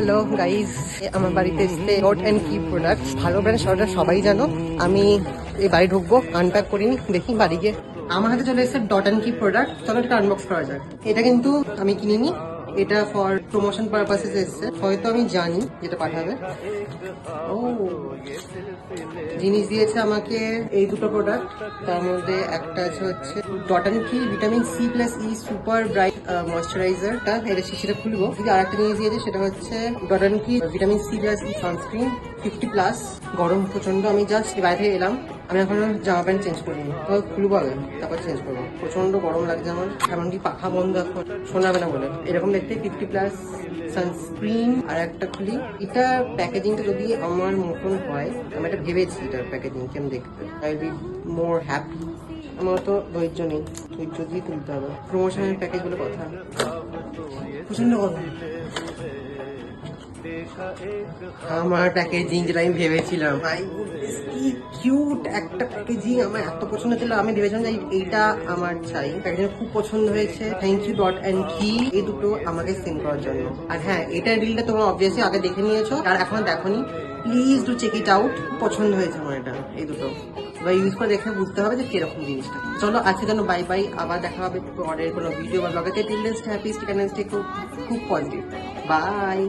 Hello guys, আমার বাড়িতে এসছে ডট অ্যান্ড কি প্রোডাক্ট। ভালো ব্র্যান্ড, সেটা সবাই জানো। আমি এই বাড়ি ঢুকবো, আনপ্যাক করিনি, দেখি বাড়ি গিয়ে। আমার হাতে চলে এসেছে ডট অ্যান্ড কি প্রোডাক্ট। চলো এটা আনবক্স করা যাক। এটা কিন্তু আমি কিনিনি, এটা ফর প্রমোশন পারপাসেস এসছে। হয়তো আমি জানি যেটা পাঠাবে। ও জিনিস দিয়েছে আমাকে এই দুটো প্রোডাক্ট। তার মধ্যে একটা আছে হচ্ছে Dot and Key vitamin C plus E super bright ময়শ্চারাইজারটা। এটা শিশিটা খুলবো। আর একটা জিনিস দিয়েছে সেটা হচ্ছে Dot and Key vitamin C plus E sunscreen 50+। গরম প্রচন্ড, আমি জাস্ট বাইরে থেকে এলাম। আমি এখনো জামা প্যান্ট চেঞ্জ করিনি, তো খুলবো আগে, তারপর চেঞ্জ করবো। প্রচন্ড গরম লাগছে আমার, এমনকি পাখা বন্ধ এখন শোনাবে না বলে। এরকম দেখতে 50+ সানস্ক্রিন। আর একটা খুলি, এটা প্যাকেজিংটা যদি আমার মতন হয়, আমি এটা ভেবেছি এটার প্যাকেজিং কেমন দেখতে, আই বি মোর হ্যাপি। আমার তো ধৈর্য নেই, ধৈর্য দিয়ে তুলতে হবে। প্রমোশনের প্যাকেজ বলে কথা, প্রচন্ড গরম। আমার প্যাকেজিং যেটা আমি ভেবেছিলাম, কি কিউট একটা প্যাকেজিং, আমার এত পছন্দ ছিল। আমি ভেবেছিলাম যে এইটা আমার চাই। প্যাকেজিং খুব পছন্দ হয়েছে। থ্যাংক ইউ ডট অ্যান্ড কি এই দুটো আমাকে সেন্ড করার জন্য। আর হ্যাঁ, এটার রিলটা তোমরা অবভিয়াসলি আগে দেখে নিয়েছো, আর এখনো দেখোনি, please do check it out. পছন্দ হয়েছে আমার এটা, এই দুটো বা ইউজ করে দেখে বুঝতে হবে যে কিরকম জিনিসটা। চলো আজকে জন্য বাই বাই, আবার দেখা হবে পরের কোনো ভিডিও বা ব্লগে। Till then stay happy, stay connected, খুব পজিটিভ। বাই।